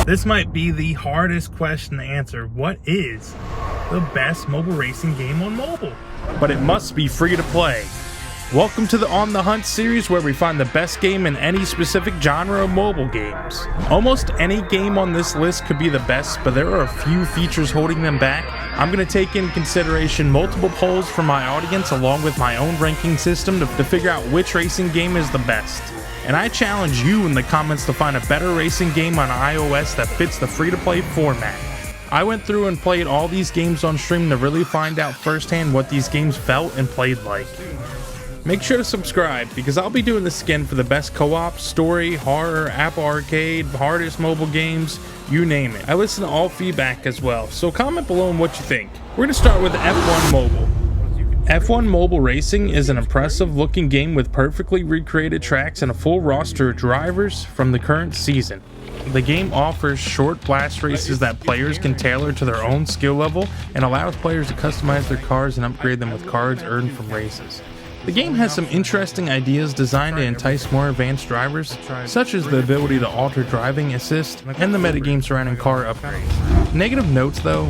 This might be the hardest question to answer. What is the best mobile racing game on mobile? But it must be free to play. Welcome to the On the Hunt series, where we find the best game in any specific genre of mobile games. Almost any game on this list could be the best, but there are a few features holding them back. I'm going to take into consideration multiple polls from my audience along with my own ranking system to figure out which racing game is the best. And I challenge you in the comments to find a better racing game on iOS that fits the free-to-play format. I went through and played all these games on stream to really find out firsthand what these games felt and played like. Make sure to subscribe, because I'll be doing this again for the best co-op, story, horror, Apple Arcade, hardest mobile games, you name it. I listen to all feedback as well, so comment below on what you think. We're going to start with F1 Mobile. F1 Mobile Racing is an impressive looking game with perfectly recreated tracks and a full roster of drivers from the current season. The game offers short blast races that players can tailor to their own skill level and allows players to customize their cars and upgrade them with cards earned from races. The game has some interesting ideas designed to entice more advanced drivers, such as the ability to alter driving assist and the metagame surrounding car upgrades. Negative notes though,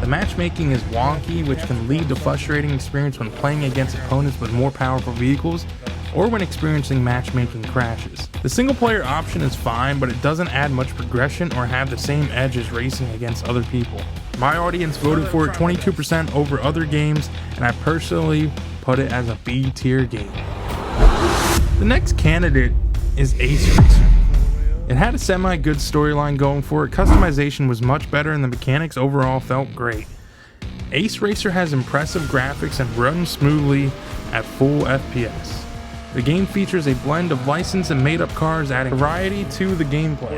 the matchmaking is wonky, which can lead to frustrating experience when playing against opponents with more powerful vehicles or when experiencing matchmaking crashes. The single player option is fine, but it doesn't add much progression or have the same edge as racing against other people. My audience voted for it 22% over other games, and I personally put it as a B tier game. The next candidate is Ace Racer. It had a semi-good storyline going for it, customization was much better, and the mechanics overall felt great. Ace Racer has impressive graphics and runs smoothly at full FPS. The game features a blend of licensed and made-up cars, adding variety to the gameplay.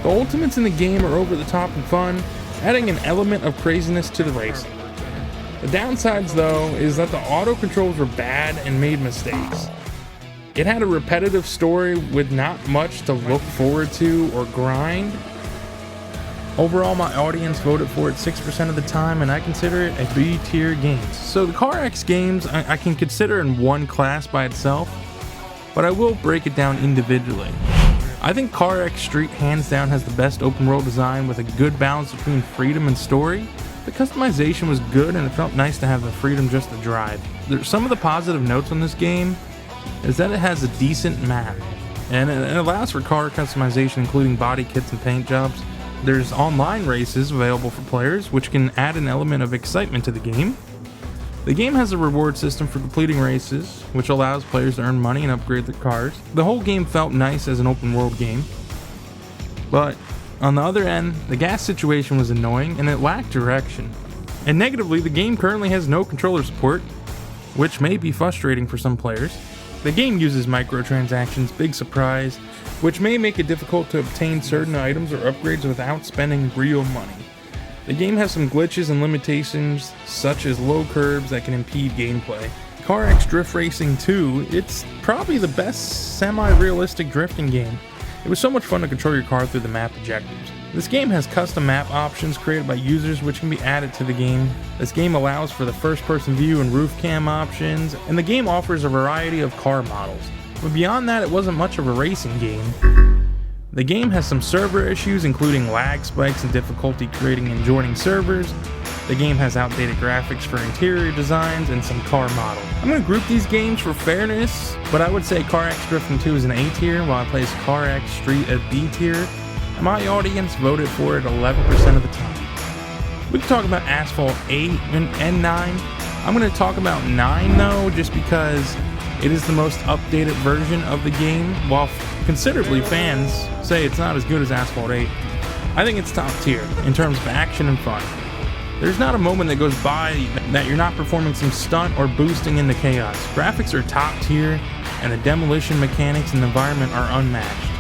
The ultimates in the game are over the top and fun, adding an element of craziness to the racing. The downsides though is that the auto controls were bad and made mistakes. It had a repetitive story with not much to look forward to or grind. Overall, my audience voted for it 6% of the time, and I consider it a B tier game. So the CarX games I can consider in one class by itself, but I will break it down individually. I think CarX Street hands down has the best open world design with a good balance between freedom and story. The customization was good and it felt nice to have the freedom just to drive. Some of the positive notes on this game is that it has a decent map, and it allows for car customization including body kits and paint jobs. There's online races available for players, which can add an element of excitement to the game. The game has a reward system for completing races, which allows players to earn money and upgrade their cars. The whole game felt nice as an open world game, but on the other end, the gas situation was annoying and it lacked direction. And negatively, the game currently has no controller support, which may be frustrating for some players. The game uses microtransactions, big surprise, which may make it difficult to obtain certain items or upgrades without spending real money. The game has some glitches and limitations, such as low curves that can impede gameplay. CarX Drift Racing 2, it's probably the best semi-realistic drifting game. It was so much fun to control your car through the map objectives. This game has custom map options created by users which can be added to the game. This game allows for the first-person view and roof cam options, and the game offers a variety of car models. But beyond that, it wasn't much of a racing game. The game has some server issues, including lag spikes and difficulty creating and joining servers. The game has outdated graphics for interior designs and some car models. I'm going to group these games for fairness, but I would say CarX Drifting 2 is an A tier, while I place CarX Street at B tier, and my audience voted for it 11% of the time. We can talk about Asphalt 8 and 9. I'm going to talk about 9 though, just because it is the most updated version of the game. While considerably fans say it's not as good as Asphalt 8, I think it's top tier in terms of action and fun. There's not a moment that goes by that you're not performing some stunt or boosting into chaos. Graphics are top tier, and the demolition mechanics and the environment are unmatched.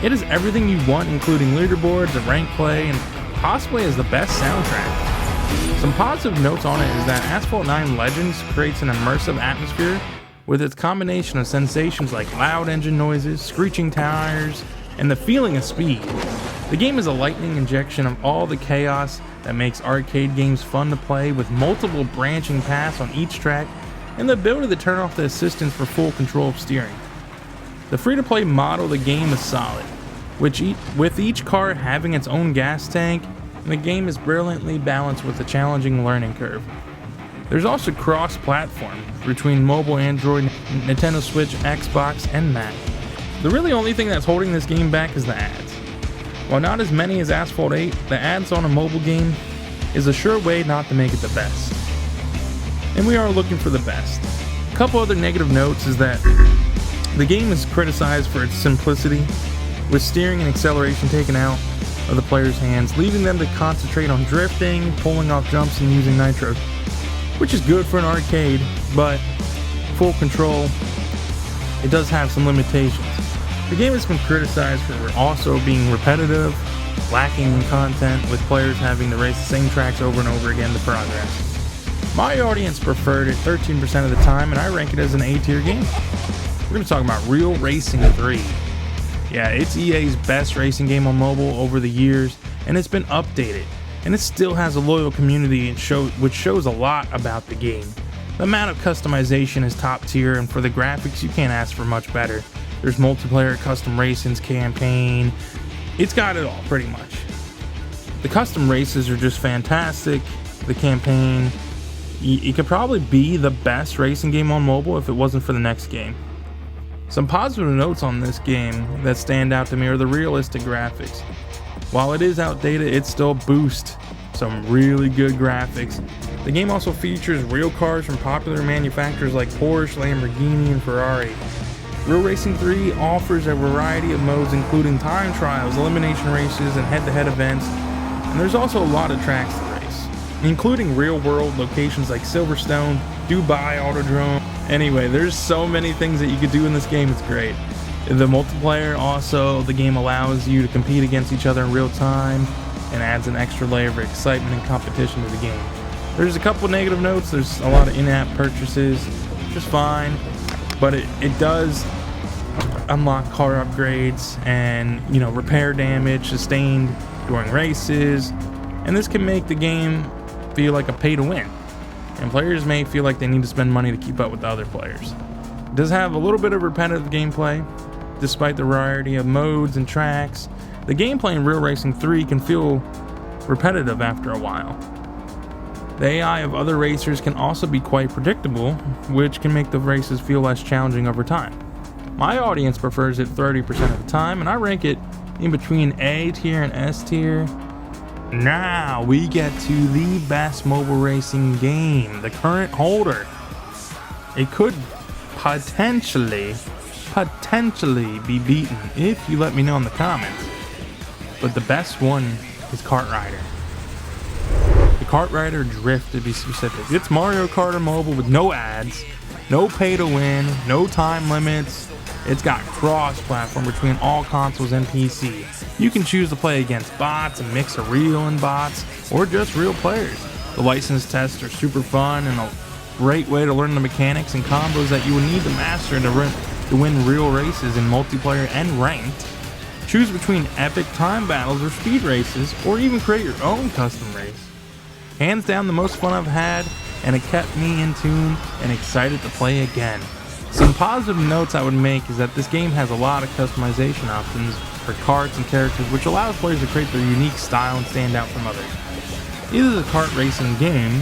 It has everything you want, including leaderboards, a rank play, and possibly has the best soundtrack. Some positive notes on it is that Asphalt 9 Legends creates an immersive atmosphere with its combination of sensations like loud engine noises, screeching tires, and the feeling of speed. The game is a lightning injection of all the chaos that makes arcade games fun to play, with multiple branching paths on each track and the ability to turn off the assistance for full control of steering. The free-to-play model of the game is solid. with each car having its own gas tank, the game is brilliantly balanced with a challenging learning curve. There's also cross-platform between mobile, Android, Nintendo Switch, Xbox, and Mac. The really only thing that's holding this game back is the ads. While not as many as Asphalt 8, the ads on a mobile game is a sure way not to make it the best. And we are looking for the best. A couple other negative notes is that the game is criticized for its simplicity, with steering and acceleration taken out of the player's hands, leaving them to concentrate on drifting, pulling off jumps, and using nitros, which is good for an arcade, but full control, it does have some limitations. The game has been criticized for also being repetitive, lacking in content, with players having to race the same tracks over and over again to progress. My audience preferred it 13% of the time, and I rank it as an A-tier game. We're going to talk about Real Racing 3. Yeah, it's EA's best racing game on mobile over the years, and it's been updated, and it still has a loyal community which shows a lot about the game. The amount of customization is top tier, and for the graphics, you can't ask for much better. There's multiplayer, custom racing, campaign. It's got it all, pretty much. The custom races are just fantastic. The campaign, it could probably be the best racing game on mobile if it wasn't for the next game. Some positive notes on this game that stand out to me are the realistic graphics. While it is outdated, it still boosts some really good graphics. The game also features real cars from popular manufacturers like Porsche, Lamborghini, and Ferrari. Real Racing 3 offers a variety of modes including time trials, elimination races, and head-to-head events, and there's also a lot of tracks to race, including real-world locations like Silverstone, Dubai Autodrome. Anyway, there's so many things that you could do in this game, it's great. The multiplayer also, the game allows you to compete against each other in real time and adds an extra layer of excitement and competition to the game. There's a couple negative notes, there's a lot of in-app purchases, which is fine, but it does unlock car upgrades and, repair damage sustained during races, and this can make the game feel like a pay-to-win. And players may feel like they need to spend money to keep up with the other players. It does have a little bit of repetitive gameplay, despite the variety of modes and tracks. The gameplay in Real Racing 3 can feel repetitive after a while. The AI of other racers can also be quite predictable, which can make the races feel less challenging over time. My audience prefers it 30% of the time, and I rank it in between A tier and S tier. Now we get to the best mobile racing game, the current holder. It could potentially be beaten if you let me know in the comments. But the best one is Kart Rider. The Kart Rider Drift, to be specific. It's Mario Kart on mobile with no ads, no pay to win, no time limits. It's got cross-platform between all consoles and PC. You can choose to play against bots and mix of real and bots, or just real players. The license tests are super fun and a great way to learn the mechanics and combos that you would need to master to win real races in multiplayer and ranked. Choose between epic time battles or speed races, or even create your own custom race. Hands down the most fun I've had, and it kept me in tune and excited to play again. Some positive notes I would make is that this game has a lot of customization options for carts and characters, which allows players to create their unique style and stand out from others. It is a kart racing game,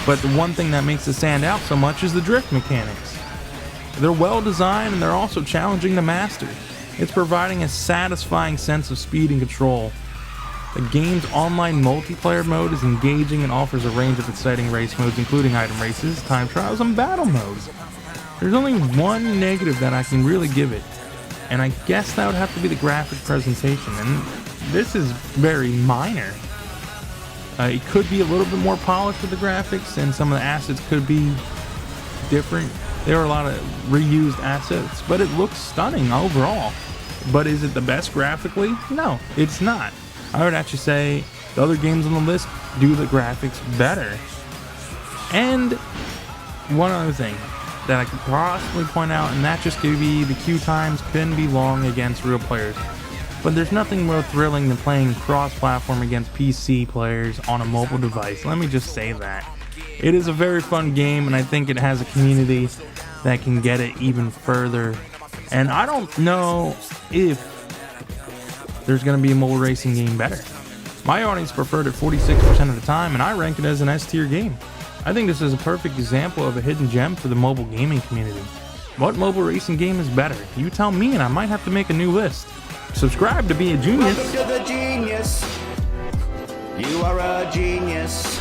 but the one thing that makes it stand out so much is the drift mechanics. They're well designed and they're also challenging to master. It's providing a satisfying sense of speed and control. The game's online multiplayer mode is engaging and offers a range of exciting race modes, including item races, time trials, and battle modes. There's only one negative that I can really give it, and I guess that would have to be the graphic presentation, and this is very minor. It could be a little bit more polished with the graphics, and some of the assets could be different. There are a lot of reused assets, but it looks stunning overall. But is it the best graphically? No, it's not. I would actually say the other games on the list do the graphics better. And one other thing that I could possibly point out, and that just could be the queue times can be long against real players. But there's nothing more thrilling than playing cross-platform against PC players on a mobile device. Let me just say that. It is a very fun game, and I think it has a community that can get it even further. And I don't know if there's going to be a mobile racing game better. My audience preferred it 46% of the time, and I rank it as an S-tier game. I think this is a perfect example of a hidden gem for the mobile gaming community. What mobile racing game is better? You tell me, and I might have to make a new list. Subscribe to be a genius. Welcome to the genius. You are a genius.